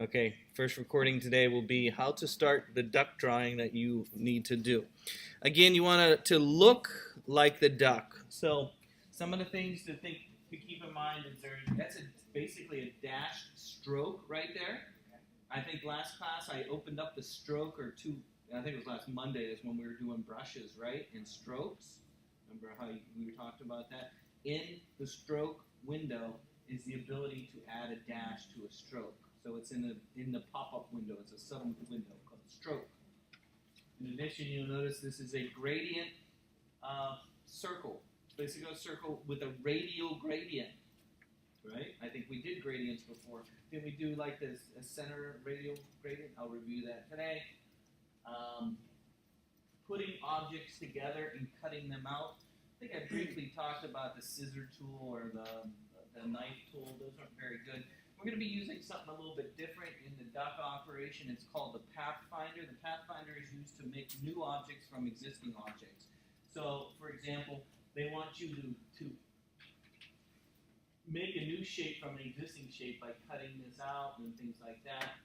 Okay, first recording today will be how to start the duck drawing that you need to do. Again, you want it to look like the duck. So some of the things to keep in mind is that's basically a dashed stroke right there. I think last class I opened up the stroke or two. I think it was last Monday is when we were doing brushes, right? And strokes. Remember how we talked about that? In the stroke window is the ability to add a dash to a stroke. So it's in the pop-up window. It's a subtle window called stroke. In addition, you'll notice this is a gradient circle. It's basically a circle with a radial gradient, right? I think we did gradients before. Did we do like this a center radial gradient? I'll review that today. Putting objects together and cutting them out. I think I briefly talked about the scissor tool or the knife tool. Those aren't very good. We're going to be using something a little bit different in the duck operation. It's called the Pathfinder. The Pathfinder is used to make new objects from existing objects. So, for example, they want you to make a new shape from an existing shape by cutting this out and things like that,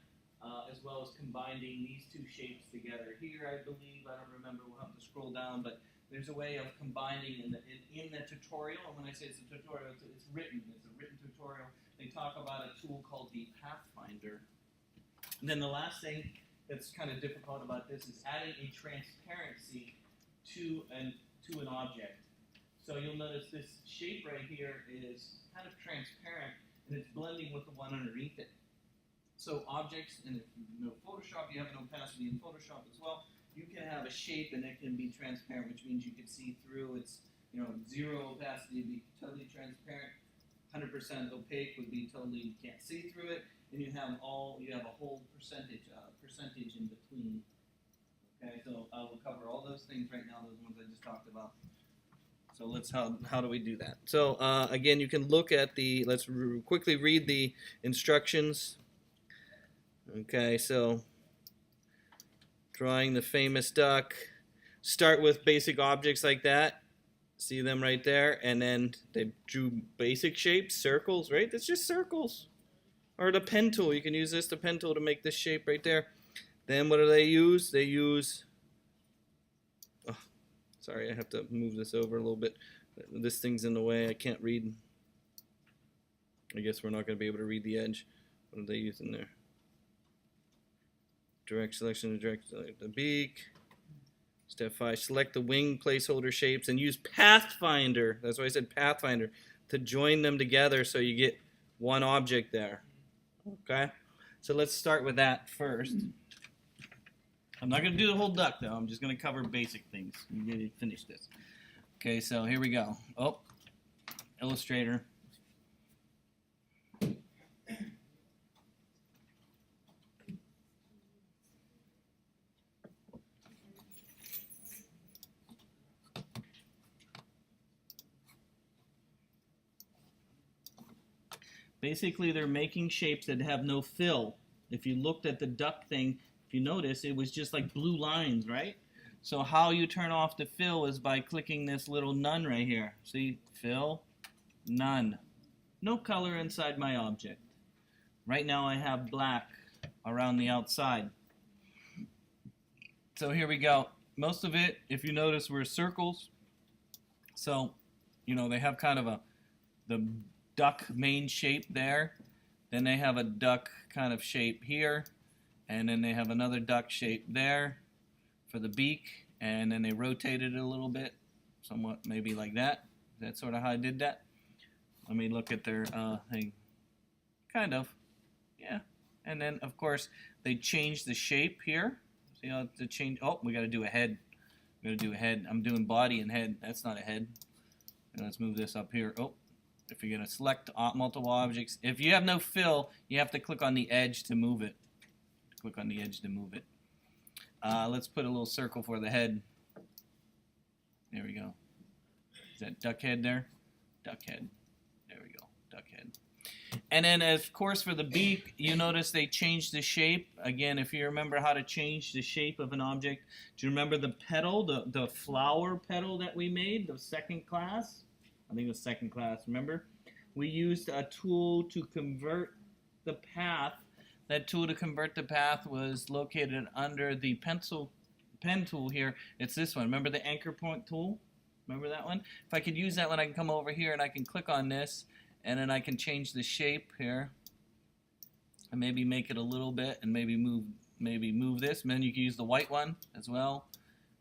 as well as combining these two shapes together. Here, I believe, I don't remember, we'll have to scroll down, but there's a way of combining in the tutorial. And when I say it's a tutorial, it's written. It's a written tutorial. They talk about a tool called the Pathfinder. And then the last thing that's kind of difficult about this is adding a transparency to an object. So you'll notice this shape right here is kind of transparent, and it's blending with the one underneath it. So objects, and if you know Photoshop, you have an opacity in Photoshop as well. You can have a shape and it can be transparent, which means you can see through. It's zero opacity would be totally transparent. 100% opaque would be totally you can't see through it, and you have a whole percentage in between. Okay, so I will cover all those things right now. Those ones I just talked about. So how do we do that? So again, you can look at let's quickly read the instructions. Okay, so drawing the famous duck. Start with basic objects like that. See them right there, and then they drew basic shapes, circles, right? That's just circles. Or the pen tool, you can use the pen tool to make this shape right there. Then what do they use? They use, sorry, I have to move this over a little bit. This thing's in the way, I can't read. I guess we're not going to be able to read the edge. What do they use in there? Direct selection, direct the beak. Step 5, select the wing placeholder shapes and use Pathfinder, that's why I said Pathfinder, to join them together so you get one object there. Okay? So let's start with that first. I'm not going to do the whole duck though, I'm just going to cover basic things. I'm going to finish this. Okay, so here we go. Oh, Illustrator. Basically, they're making shapes that have no fill. If you looked at the duck thing, if you notice, it was just like blue lines, right? So how you turn off the fill is by clicking this little none right here. See, fill, none. No color inside my object. Right now I have black around the outside. So here we go. Most of it, if you notice, were circles. So, they have kind of the duck main shape there, then they have a duck kind of shape here, and then they have another duck shape there for the beak, and then they rotated it a little bit, somewhat maybe like that. That's sort of how I did that. Let me look at their thing. Kind of, yeah. And then of course they changed the shape here. See how to change? Oh, we got to do a head. We got to do a head. I'm doing body and head. That's not a head. And let's move this up here. Oh. If you're going to select multiple objects, if you have no fill, you have to click on the edge to move it. Click on the edge to move it. Let's put a little circle for the head. There we go. Is that duck head there? Duck head. There we go. Duck head. And then, of course, for the beak, you notice they changed the shape. Again, if you remember how to change the shape of an object, do you remember the petal, the flower petal that we made, the second class? I think it was second class, remember? We used a tool to convert the path that tool to convert the path was located under the pen tool here. It's this one. Remember the anchor point tool? Remember that one? If I could use that one, I can come over here and I can click on this, and then I can change the shape here, and maybe make it a little bit, and maybe move this. And then you can use the white one as well.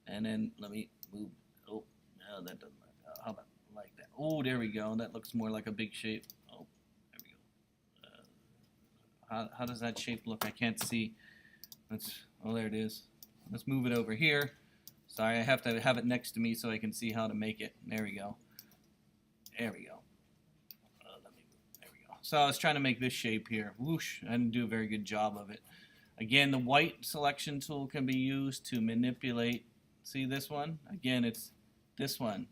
And then let me move. Oh, no, that doesn't look. How about like that? Oh, there we go. That looks more like a big shape. Oh, there we go. How does that shape look? I can't see. Oh, there it is. Let's move it over here. Sorry, I have to have it next to me so I can see how to make it. There we go. There we go. There we go. So I was trying to make this shape here. Whoosh! I didn't do a very good job of it. Again, the white selection tool can be used to manipulate. See this one? Again, it's this one.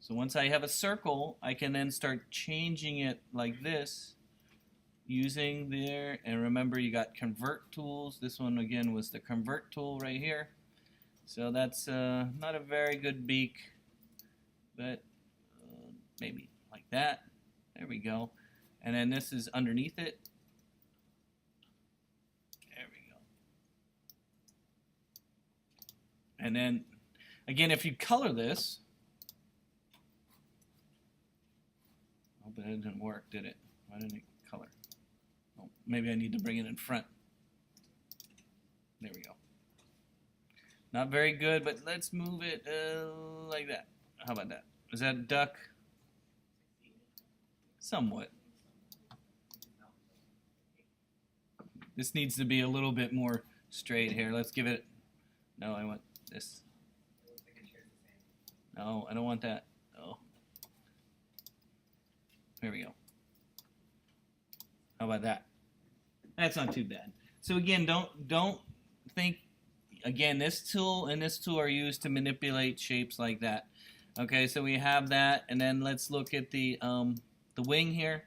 So once I have a circle, I can then start changing it like this using there. And remember, you got convert tools. This one again was the convert tool right here. So that's not a very good beak, but maybe like that. There we go. And then this is underneath it. There we go. And then again, if you color this, oh, but it didn't work, did it? Why didn't it color? Oh, maybe I need to bring it in front. There we go. Not very good, but let's move it like that. How about that? Is that a duck? Somewhat. This needs to be a little bit more straight here. Let's give it. No, I want this. No, I don't want that. Oh. There we go. How about that? That's not too bad. So again, don't think. Again, this tool and this tool are used to manipulate shapes like that. Okay, so we have that, and then let's look at the wing here.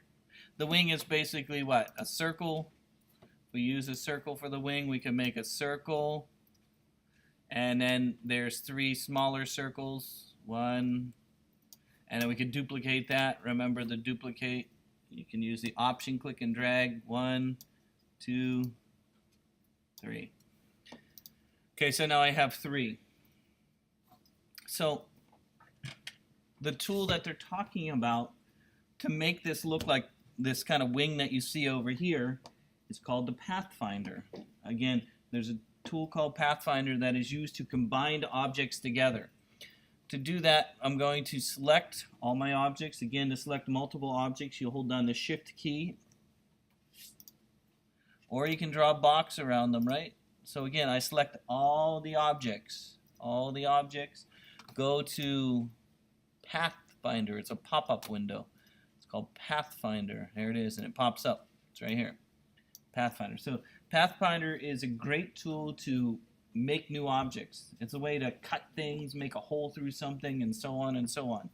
The wing is basically what? A circle. We use a circle for the wing. We can make a circle, and then there's 3 smaller circles. 1, and then we can duplicate that. Remember the duplicate. You can use the option, click and drag. 1, 2, 3. Okay, so now I have 3. So the tool that they're talking about to make this look like this kind of wing that you see over here is called the Pathfinder. Again, there's a tool called Pathfinder that is used to combine objects together. To do that, I'm going to select all my objects. Again, to select multiple objects, you'll hold down the Shift key, or you can draw a box around them, right? So again, I select all the objects. Go to Pathfinder. It's a pop-up window. It's called Pathfinder. There it is, and it pops up. It's right here. Pathfinder. So Pathfinder is a great tool to make new objects. It's a way to cut things, make a hole through something, and so on and so on.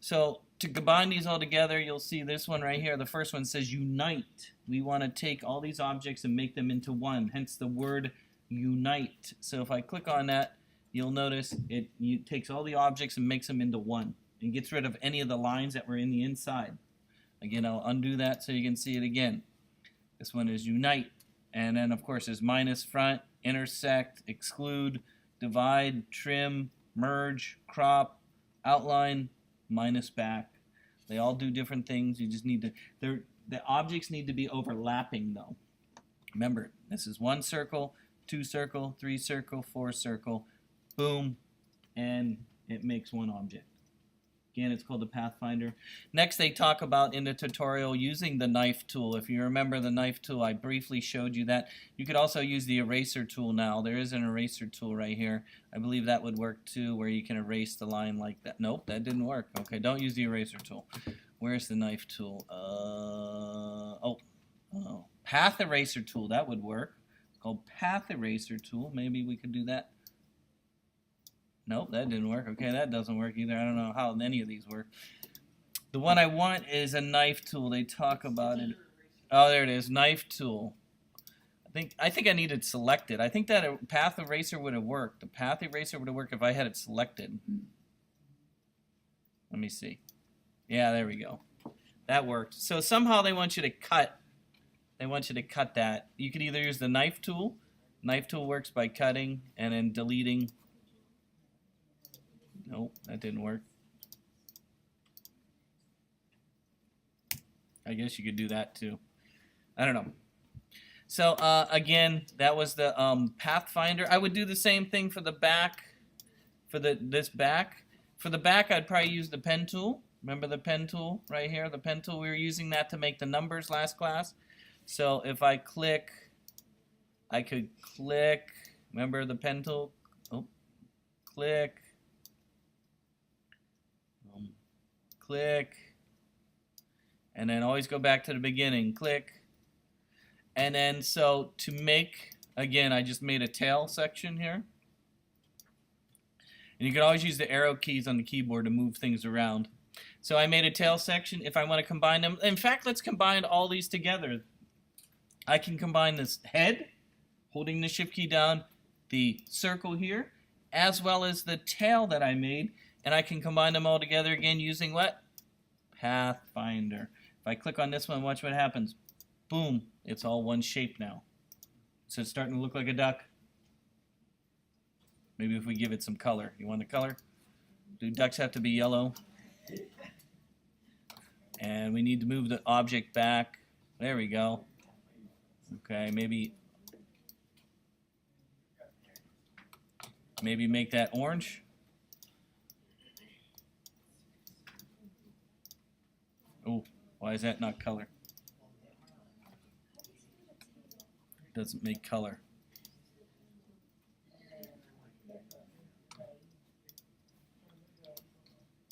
So to combine these all together, you'll see this one right here. The first one says unite. We want to take all these objects and make them into one, hence the word unite. So if I click on that, you'll notice it takes all the objects and makes them into one. It gets rid of any of the lines that were in the inside. Again, I'll undo that so you can see it again. This one is unite. And then, of course, there's minus front, intersect, exclude, divide, trim, merge, crop, outline, minus back. They all do different things. You just need to, the objects need to be overlapping though. Remember, this is 1 circle, 2 circle, 3 circle, 4 circle, boom, and it makes 1 object. Again, it's called the Pathfinder. Next, they talk about in the tutorial using the knife tool. If you remember the knife tool, I briefly showed you that. You could also use the eraser tool now. There is an eraser tool right here. I believe that would work too, where you can erase the line like that. Nope, that didn't work. Okay, don't use the eraser tool. Where's the knife tool? Path eraser tool, that would work. It's called Path eraser tool. Maybe we could do that. Nope, that didn't work. Okay, that doesn't work either. I don't know how any of these work. The one I want is a knife tool. They talk about it. Oh, there it is, knife tool. I think I needed selected. I think that a path eraser would have worked. The path eraser would have worked if I had it selected. Let me see. Yeah, there we go. That worked. So somehow they want you to cut they want you to cut that. You could either use the knife tool. Knife tool works by cutting and then deleting. Nope, that didn't work. I guess you could do that too. I don't know. So again, that was the Pathfinder. I would do the same thing for the back, for this back. For the back, I'd probably use the pen tool. Remember the pen tool right here? The pen tool, we were using that to make the numbers last class. So if I click, I could click, remember the pen tool? Oh, click, click, and then always go back to the beginning, click. And then so to make, again, I just made a tail section here. And you can always use the arrow keys on the keyboard to move things around. So I made a tail section. If I want to combine them, in fact, let's combine all these together. I can combine this head, holding the shift key down, the circle here, as well as the tail that I made. And I can combine them all together again using what? Pathfinder. If I click on this one, watch what happens. Boom, it's all one shape now. So it's starting to look like a duck. Maybe if we give it some color. You want the color? Do ducks have to be yellow? And we need to move the object back. There we go. Okay, maybe make that orange. Oh, why is that not color? Doesn't make color.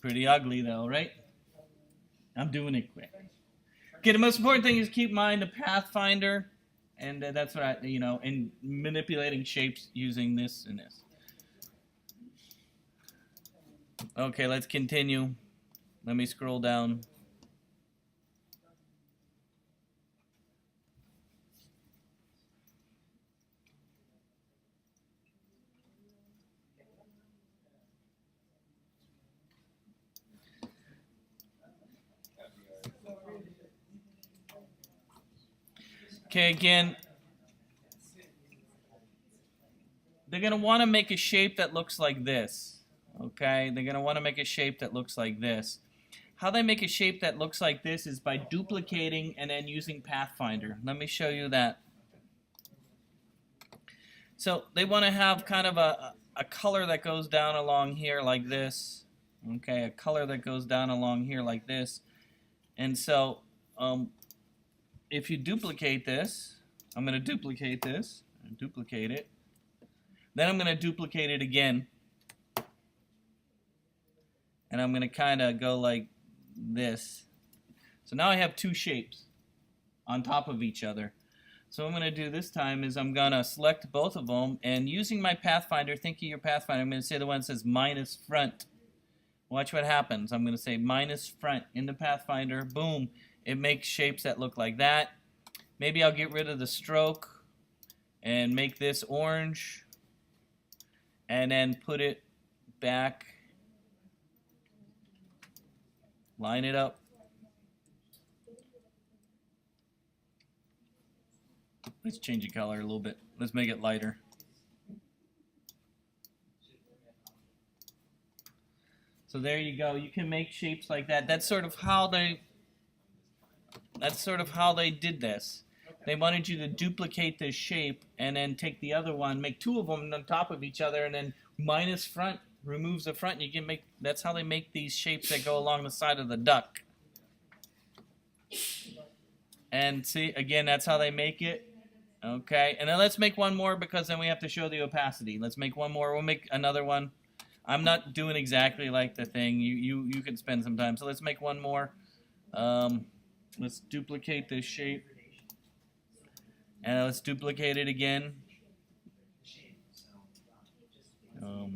Pretty ugly though, right? I'm doing it quick. Okay, the most important thing is keep in mind the Pathfinder, and that's what I, in manipulating shapes using this and this. Okay, let's continue. Let me scroll down. Okay, again, they're going to want to make a shape that looks like this. Okay, they're going to want to make a shape that looks like this. How they make a shape that looks like this is by duplicating and then using Pathfinder. Let me show you that. So they want to have kind of a color that goes down along here like this. Okay, a color that goes down along here like this. And so if you duplicate this, I'm going to duplicate this, and duplicate it. Then I'm going to duplicate it again. And I'm going to kind of go like this. So now I have two shapes on top of each other. So what I'm going to do this time is I'm going to select both of them, and using my Pathfinder, think of your Pathfinder, I'm going to say the one that says minus front. Watch what happens. I'm going to say minus front in the Pathfinder. Boom. It makes shapes that look like that. Maybe I'll get rid of the stroke and make this orange and then put it back. Line it up. Let's change the color a little bit. Let's make it lighter. So there you go. You can make shapes like that. That's sort of how they did this. They wanted you to duplicate this shape and then take the other one, make two of them on top of each other, and then minus front removes the front. And you can make, that's how they make these shapes that go along the side of the duck. And see, again, that's how they make it. Okay, and then let's make one more because then we have to show the opacity. Let's make one more. We'll make another one. I'm not doing exactly like the thing. You can spend some time. So let's make one more. Let's duplicate this shape. And let's duplicate it again.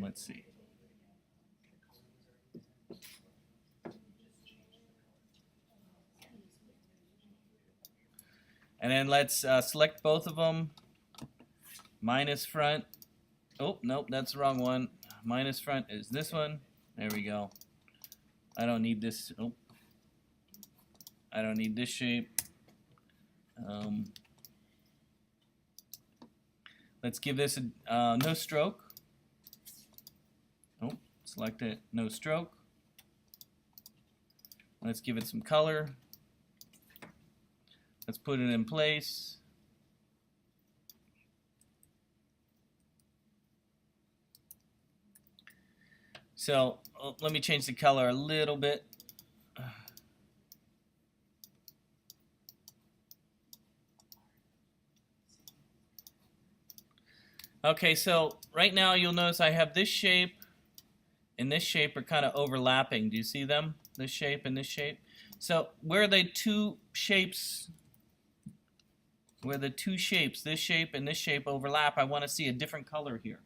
Let's see. And then let's select both of them. Minus front. Oh, nope, that's the wrong one. Minus front is this one. There we go. I don't need this. Oh. I don't need this shape. Let's give this a no stroke. Oh, select it, no stroke. Let's give it some color. Let's put it in place. So let me change the color a little bit. Okay, so right now you'll notice I have this shape and this shape are kind of overlapping. Do you see them? This shape and this shape. So where the two shapes, this shape and this shape overlap, I want to see a different color here.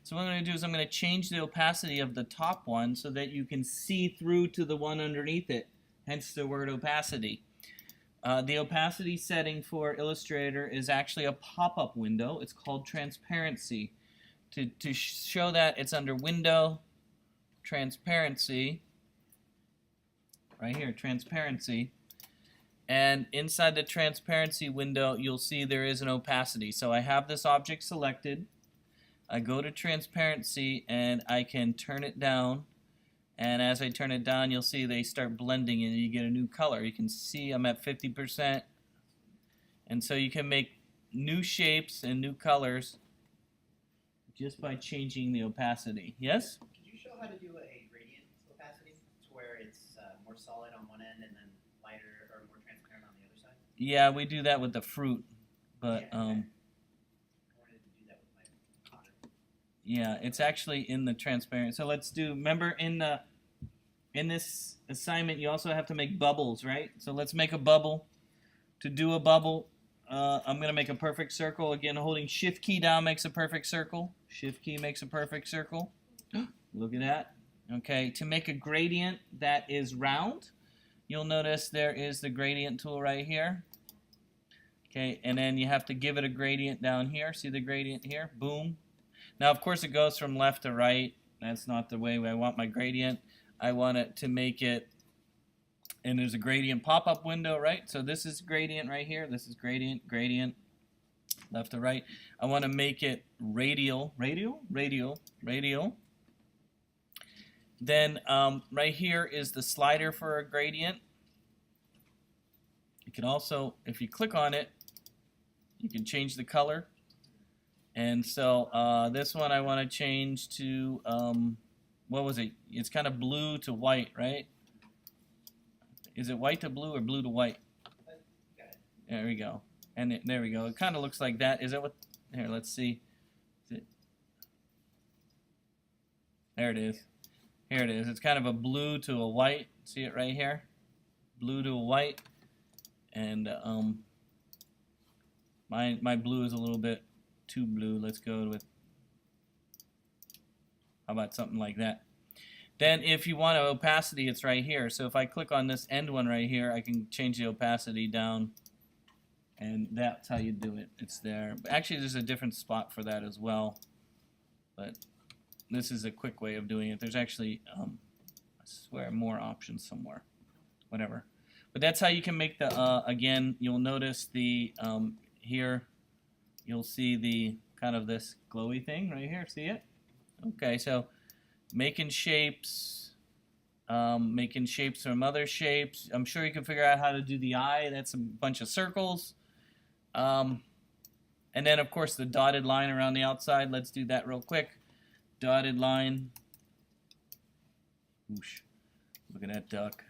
So what I'm going to do is I'm going to change the opacity of the top one so that you can see through to the one underneath it, hence the word opacity. The opacity setting for Illustrator is actually a pop-up window. It's called transparency. To show that, it's under Window, Transparency, right here, Transparency. And inside the transparency window, you'll see there is an opacity. So I have this object selected. I go to transparency and I can turn it down. And as I turn it down, you'll see they start blending and you get a new color. You can see I'm at 50%. And so you can make new shapes and new colors just by changing the opacity. Yes? Could you show how to do a gradient opacity to where it's more solid on one end and then lighter or more transparent on the other side? Yeah, we do that with the fruit. But yeah, okay. I wanted to do that with my otter. Yeah, it's actually in the transparent. So let's do, remember in this assignment you also have to make bubbles, right? So let's make a bubble. To do a bubble, I'm going to make a perfect circle. Again, holding Shift key down makes a perfect circle. Shift key makes a perfect circle. Look at that. Okay, to make a gradient that is round, you'll notice there is the gradient tool right here. Okay, and then you have to give it a gradient down here. See the gradient here? Boom. Now, of course, it goes from left to right. That's not the way I want my gradient. I want it to make it, and there's a gradient pop-up window, right? So this is gradient right here. This is gradient, gradient, left to right. I want to make it radial, radial, radial, radial. Then right here is the slider for a gradient. You can also, if you click on it, you can change the color. And so this one I want to change to, what was it? It's kind of blue to white, right? Is it white to blue or blue to white? There we go. And there we go. It kind of looks like that. Is that what? Here, let's see. Is it? There it is. Here it is. It's kind of a blue to a white. See it right here? Blue to a white. And my blue is a little bit too blue. Let's go with, how about something like that? Then if you want an opacity, it's right here. So if I click on this end one right here, I can change the opacity down, and that's how you do it. It's there. But actually, there's a different spot for that as well. But this is a quick way of doing it. There's actually, I swear, more options somewhere. Whatever. But that's how you can make the, again, you'll notice the, here, you'll see the kind of this glowy thing right here. See it? Okay, so making shapes from other shapes. I'm sure you can figure out how to do the eye. That's a bunch of circles. And then, of course, the dotted line around the outside. Let's do that real quick. Dotted line. Whoosh. Look at that duck.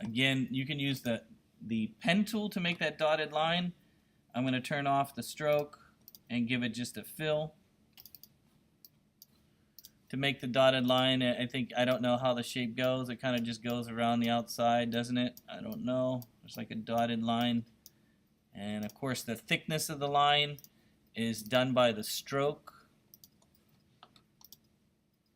Again, you can use the pen tool to make that dotted line. I'm going to turn off the stroke and give it just a fill. To make the dotted line, I don't know how the shape goes. It kind of just goes around the outside, doesn't it? I don't know. There's like a dotted line. And of course, the thickness of the line is done by the stroke.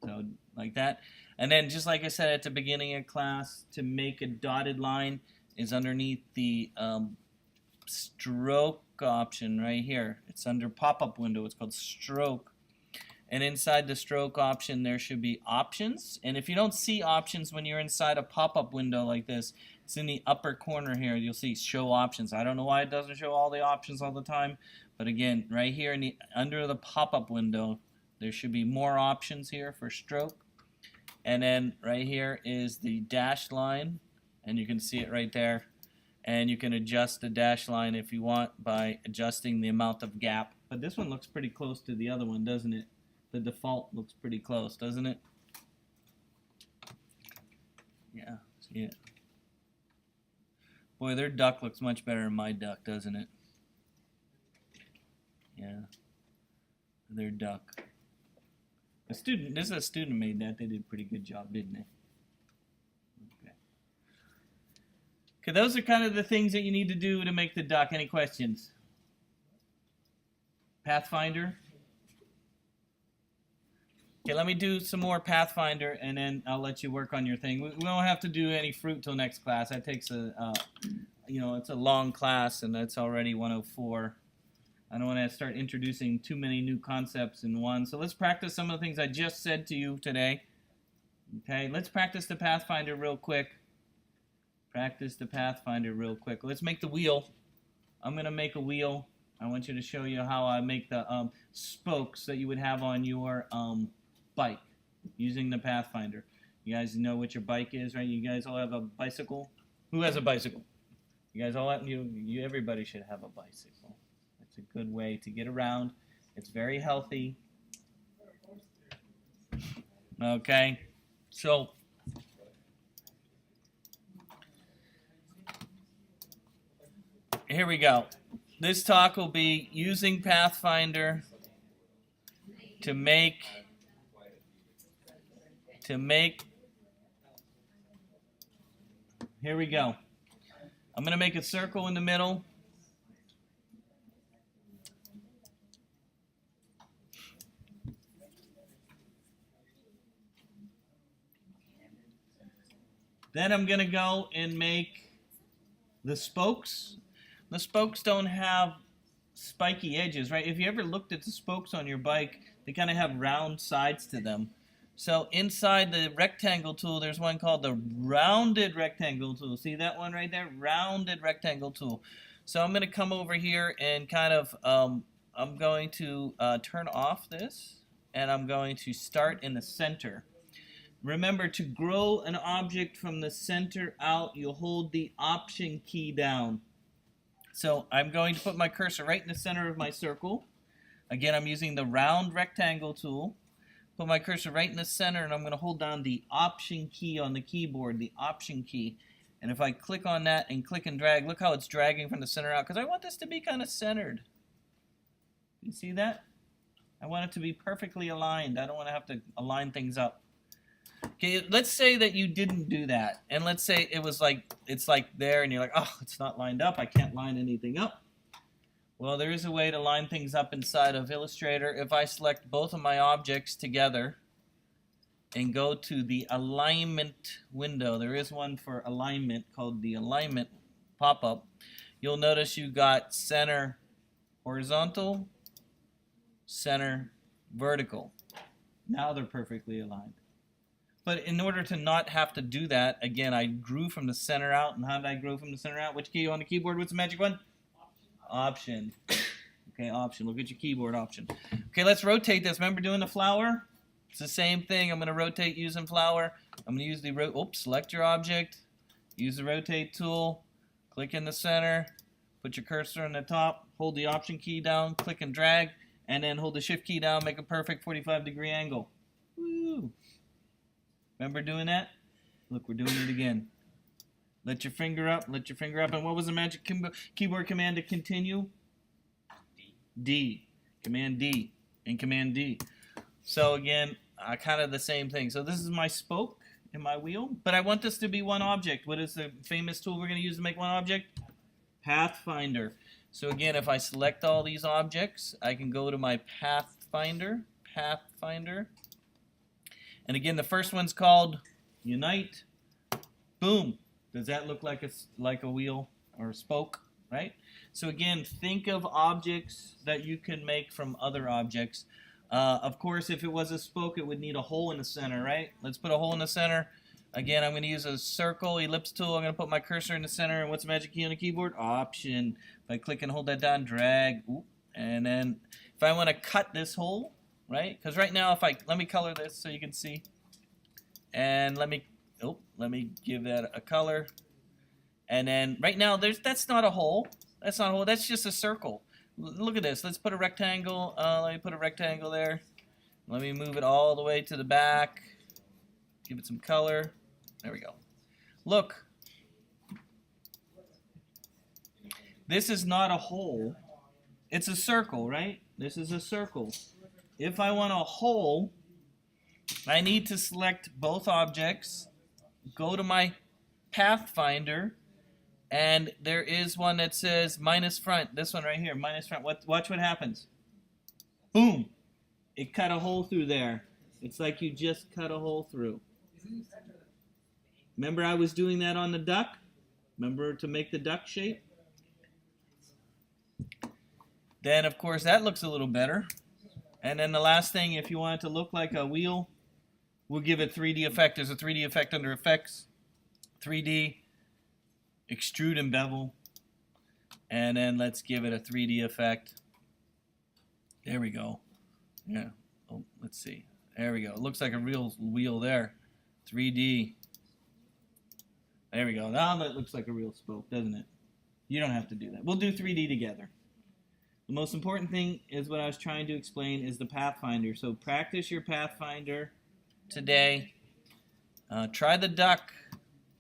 So like that. And then just like I said at the beginning of class, to make a dotted line is underneath the stroke option right here. It's under pop-up window. It's called stroke. And inside the stroke option, there should be options. And if you don't see options when you're inside a pop-up window like this, It's in the upper corner here. You'll see show options. I don't know why it doesn't show all the options all the time, but again, right here under the pop-up window, there should be more options here for stroke. And then right here is the dash line, and you can see it right there. And you can adjust the dash line if you want by adjusting the amount of gap. But this one looks pretty close to the other one, doesn't it? The default looks pretty close, doesn't it? Yeah, see it? Boy, their duck looks much better than my duck, doesn't it? Yeah, their duck. This is a student made that. They did a pretty good job, didn't they? Okay, those are kind of the things that you need to do to make the duck. Any questions? Pathfinder? Okay, let me do some more Pathfinder, and then I'll let you work on your thing. We don't have to do any fruit till next class. That takes it's a long class, and that's already 104. I don't want to start introducing too many new concepts in one. So let's practice some of the things I just said to you today. Okay, let's practice the Pathfinder real quick. Practice the Pathfinder real quick. Let's make the wheel. I'm going to make a wheel. I want you to show you how I make the spokes that you would have on your bike using the Pathfinder. You guys know what your bike is, right? You guys all have a bicycle? Who has a bicycle? You guys all have, everybody should have a bicycle. It's a good way to get around. It's very healthy. Okay, so here we go. This talk will be using Pathfinder to make here we go. I'm going to make a circle in the middle. Then I'm going to go and make the spokes. The spokes don't have spiky edges, right? If you ever looked at the spokes on your bike, they kind of have round sides to them. So inside the rectangle tool, there's one called the rounded rectangle tool. See that one right there? Rounded rectangle tool. So I'm going to come over here and kind of, I'm going to turn off this, and I'm going to start in the center. Remember, to grow an object from the center out, you hold the Option key down. So I'm going to put my cursor right in the center of my circle. Again, I'm using the round rectangle tool. Put my cursor right in the center, and I'm going to hold down the Option key on the keyboard, the Option key. And if I click on that and click and drag, look how it's dragging from the center out, because I want this to be kind of centered. You see that? I want it to be perfectly aligned. I don't want to have to align things up. Okay, let's say that you didn't do that, and let's say it was like, it's like there, and you're like, oh, it's not lined up, I can't line anything up. Well, there is a way to line things up inside of Illustrator. If I select both of my objects together and go to the alignment window, there is one for alignment called the alignment pop-up. You'll notice you got center horizontal, center vertical. Now they're perfectly aligned. But in order to not have to do that, again, I grew from the center out. And how did I grow from the center out? Which key on the keyboard? What's the magic one? Option. Okay, Option. Look at your keyboard, Option. Okay, let's rotate this. Remember doing the flower? It's the same thing. I'm going to rotate using flower. I'm going to use the select your object. Use the rotate tool. Click in the center. Put your cursor on the top. Hold the Option key down. Click and drag. And then hold the Shift key down. Make a perfect 45-degree angle. Woo! Remember doing that? Look, we're doing it again. Let your finger up, let your finger up. And what was the magic keyboard command to continue? D. Command D and Command D. So again, kind of the same thing. So this is my spoke in my wheel, but I want this to be one object. What is the famous tool we're going to use to make one object? Pathfinder. So again, if I select all these objects, I can go to my Pathfinder. And again, the first one's called Unite. Boom. Does that look like a wheel or a spoke, right? So again, think of objects that you can make from other objects. Of course, if it was a spoke, it would need a hole in the center, right? Let's put a hole in the center. Again, I'm going to use a circle, ellipse tool. I'm going to put my cursor in the center. And what's the magic key on the keyboard? Option. If I click and hold that down, drag. Ooh, and then if I want to cut this hole, right? Because right now, let me color this so you can see. And let me give that a color. And then right now, that's not a hole. That's not a hole. That's just a circle. Look at this. Let's put a rectangle. Let me put a rectangle there. Let me move it all the way to the back. Give it some color. There we go. Look. This is not a hole. It's a circle, right? This is a circle. If I want a hole, I need to select both objects, go to my Pathfinder, and there is one that says minus front. This one right here, minus front. Watch what happens. Boom. It cut a hole through there. It's like you just cut a hole through. Remember I was doing that on the duck? Remember to make the duck shape? Then, of course, that looks a little better. And then the last thing, if you want it to look like a wheel, we'll give it 3D effect. There's a 3D effect under Effects. 3D, Extrude and Bevel. And then let's give it a 3D effect. There we go. Yeah. Oh, let's see. There we go. It looks like a real wheel there. 3D. There we go. Now that looks like a real spoke, doesn't it? You don't have to do that. We'll do 3D together. The most important thing is what I was trying to explain is the Pathfinder. So practice your Pathfinder today. Try the duck.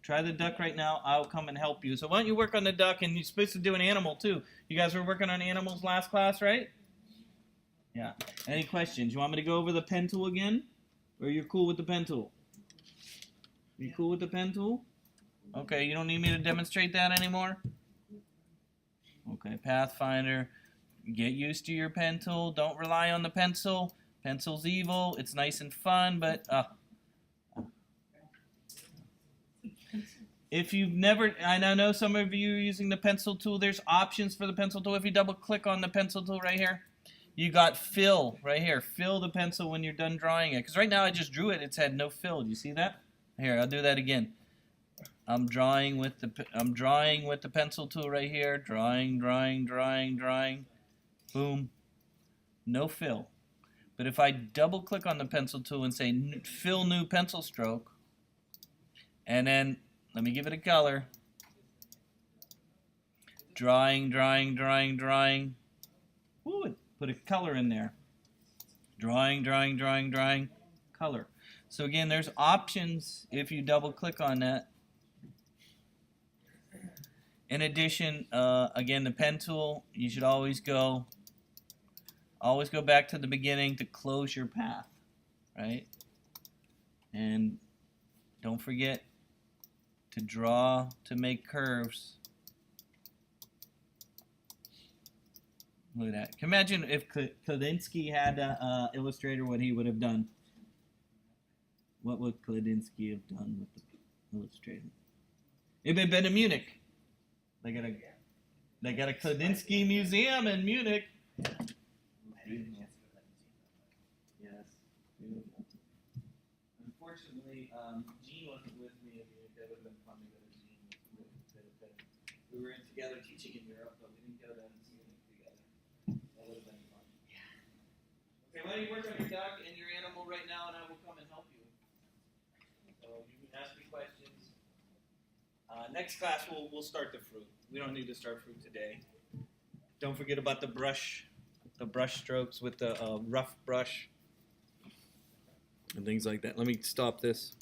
Try the duck right now. I'll come and help you. So why don't you work on the duck, and you're supposed to do an animal too. You guys were working on animals last class, right? Yeah. Any questions? You want me to go over the pen tool again? Or you're cool with the pen tool? You cool with the pen tool? Okay, you don't need me to demonstrate that anymore? Okay, Pathfinder. Get used to your pen tool. Don't rely on the pencil. Pencil's evil. It's nice and fun, but if you've never, and I know some of you are using the pencil tool, there's options for the pencil tool. If you double click on the pencil tool right here, you got fill right here. Fill the pencil when you're done drawing it. Because right now I just drew it. It's had no fill. Do you see that? Here, I'll do that again. I'm drawing with the pencil tool right here. Drawing. Boom. No fill. But if I double click on the pencil tool and say fill new pencil stroke, and then let me give it a color. Drawing. Ooh, put a color in there. Drawing, color. So again, there's options if you double click on that. In addition, again, the pen tool, you should always go back to the beginning to close your path, right? And don't forget to draw to make curves. Look at that. Imagine if Kledinsky had Illustrator, what he would have done. What would Kledinsky have done with the Illustrator? It would have been in Munich. They got a Kledinsky museum in Munich. Yes. Unfortunately, Gene wasn't with me. That would have been fun to go to Gene. We were together teaching in Europe, but we didn't go to Munich together. That would have been fun. Okay, why don't you work on your duck and your animal right now, and I will come and help you. So you can ask me questions. Next class, we'll start the fruit. We don't need to start fruit today. Don't forget about the brush strokes with the rough brush and things like that. Let me stop this.